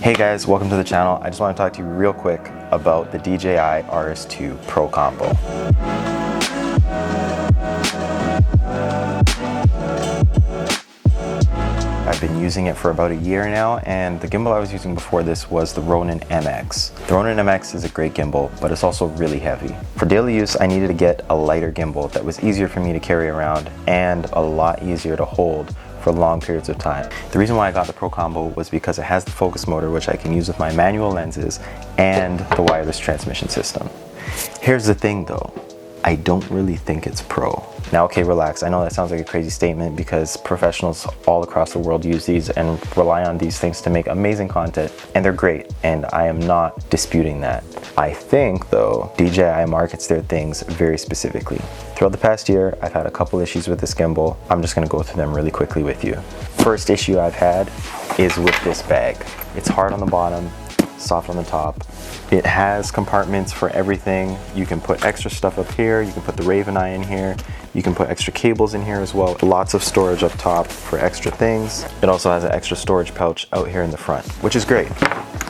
Hey guys, welcome to the channel. I just want to talk to you real quick about the DJI RS2 PRO combo. I've been using it for about a year now, and the gimbal I was using before this was the Ronin MX. The Ronin MX is a great gimbal, but it's also really heavy. For daily use, I needed to get a lighter gimbal that was easier for me to carry around and a lot easier to hold for long periods of time. The reason why I got the Pro Combo was because it has the focus motor, which I can use with my manual lenses, and the wireless transmission system. Here's the thing though, I don't really think it's pro. Now, okay, relax. I know that sounds like a crazy statement because professionals all across the world use these and rely on these things to make amazing content, and they're great, and I am not disputing that. I think though, DJI markets their things very specifically. Throughout the past year, I've had a couple issues with this gimbal. I'm just gonna go through them really quickly with you. First issue I've had is with this bag. It's hard on the bottom, soft on the top. It has compartments for everything. You can put extra stuff up here, you can put the RavenEye in here, you can put extra cables in here as well. Lots of storage up top for extra things. It also has an extra storage pouch out here in the front, which is great.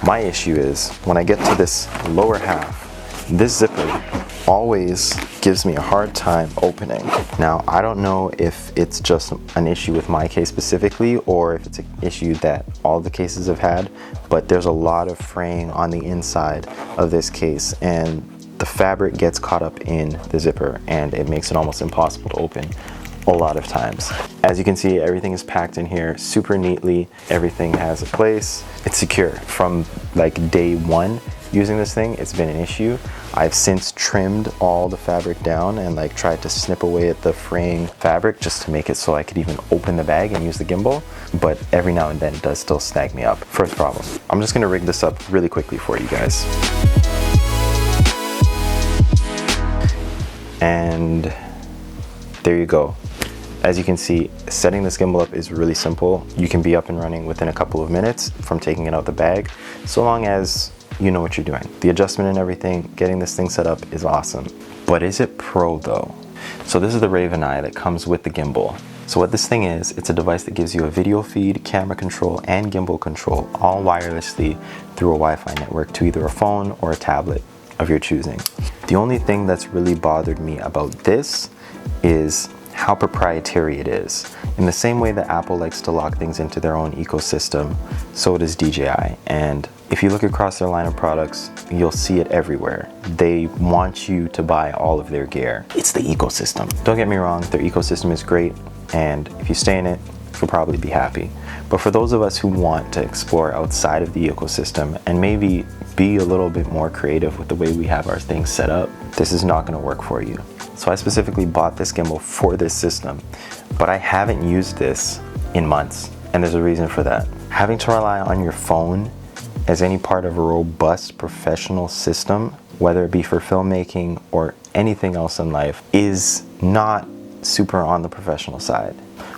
My issue is when I get to this lower half, this zipper always gives me a hard time opening. Now, I don't know if it's just an issue with my case specifically or if it's an issue that all the cases have had, but there's a lot of fraying on the inside of this case, and the fabric gets caught up in the zipper and it makes it almost impossible to open a lot of times. As you can see, everything is packed in here super neatly. Everything has a place. It's secure. From like day one using this thing, it's been an issue. I've since trimmed all the fabric down and like tried to snip away at the fraying fabric just to make it so I could even open the bag and use the gimbal, but every now and then it does still snag me up. First problem. I'm just gonna rig this up really quickly for you guys. And there you go. As you can see, setting this gimbal up is really simple. You can be up and running within a couple of minutes from taking it out the bag, so long as you know what you're doing. The adjustment and everything, getting this thing set up is awesome. But is it pro though? So this is the RavenEye that comes with the gimbal. So what this thing is, it's a device that gives you a video feed, camera control, and gimbal control, all wirelessly through a Wi-Fi network to either a phone or a tablet of your choosing. The only thing that's really bothered me about this is how proprietary it is. In the same way that Apple likes to lock things into their own ecosystem, so does DJI. And if you look across their line of products, you'll see it everywhere. They want you to buy all of their gear. It's the ecosystem. Don't get me wrong, their ecosystem is great, and if you stay in it, you'll probably be happy. But for those of us who want to explore outside of the ecosystem and maybe be a little bit more creative with the way we have our things set up, this is not going to work for you. So I specifically bought this gimbal for this system, but I haven't used this in months, and there's a reason for that. Having to rely on your phone as any part of a robust professional system, whether it be for filmmaking or anything else in life, is not super on the professional side.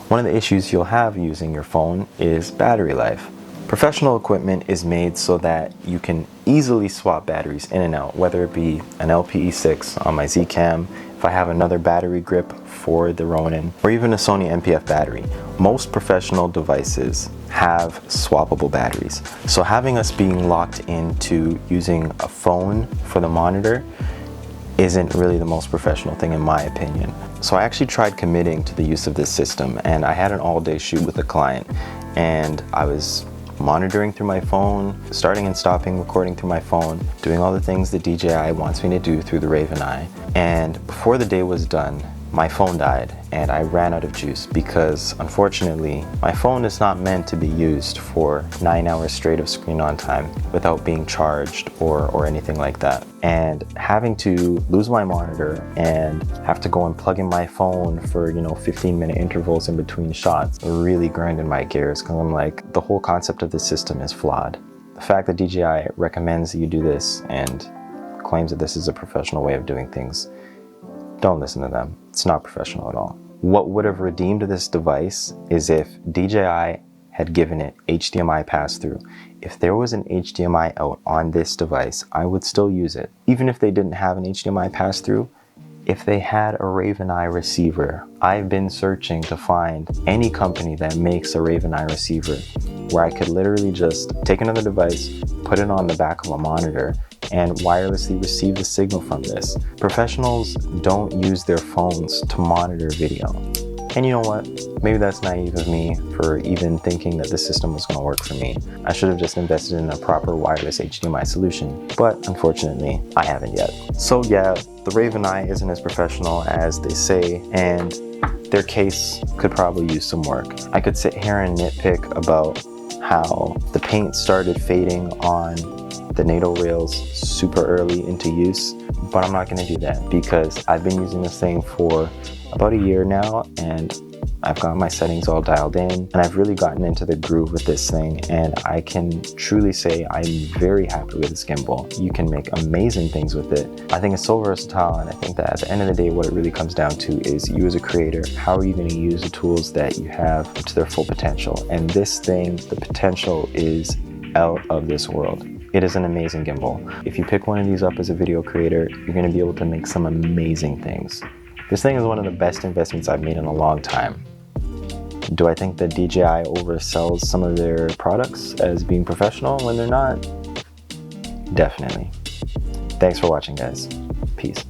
One of the issues you'll have using your phone is battery life. Professional equipment is made so that you can easily swap batteries in and out, whether it be an LPE6 on my Zcam, if I have another battery grip for the Ronin, or even a Sony NPF battery. Most professional devices have swappable batteries. So having us being locked into using a phone for the monitor isn't really the most professional thing in my opinion. So I actually tried committing to the use of this system, and I had an all-day shoot with a client, and I was monitoring through my phone, starting and stopping recording through my phone, doing all the things that DJI wants me to do through the RavenEye. And before the day was done, my phone died and I ran out of juice because unfortunately my phone is not meant to be used for 9 hours straight of screen on time without being charged or anything like that. And having to lose my monitor and have to go and plug in my phone for 15-minute intervals in between shots really grinded my gears, because I'm like, the whole concept of this system is flawed. The fact that DJI recommends you do this and claims that this is a professional way of doing things, don't listen to them. It's not professional at all. What would have redeemed this device is if DJI had given it HDMI pass-through. If there was an HDMI out on this device, I would still use it. Even if they didn't have an HDMI pass-through, if they had a RavenEye receiver. I've been searching to find any company that makes a RavenEye receiver where I could literally just take another device, put it on the back of a monitor, and wirelessly receive the signal from this. Professionals don't use their phones to monitor video. And you know what? Maybe that's naive of me for even thinking that this system was going to work for me. I should have just invested in a proper wireless HDMI solution, but unfortunately, I haven't yet. So yeah, the RavenEye isn't as professional as they say, and their case could probably use some work. I could sit here and nitpick about how the paint started fading on the NATO rails super early into use, but I'm not going to do that because I've been using this thing for about a year now, and I've got my settings all dialed in, and I've really gotten into the groove with this thing, and I can truly say I'm very happy with this gimbal. You can make amazing things with it. I think it's so versatile, and I think that at the end of the day, what it really comes down to is you as a creator. How are you going to use the tools that you have to their full potential? And this thing, the potential is out of this world. It is an amazing gimbal. If you pick one of these up as a video creator, you're going to be able to make some amazing things. This thing is one of the best investments I've made in a long time. Do I think that DJI oversells some of their products as being professional when they're not? Definitely. Thanks for watching, guys. Peace.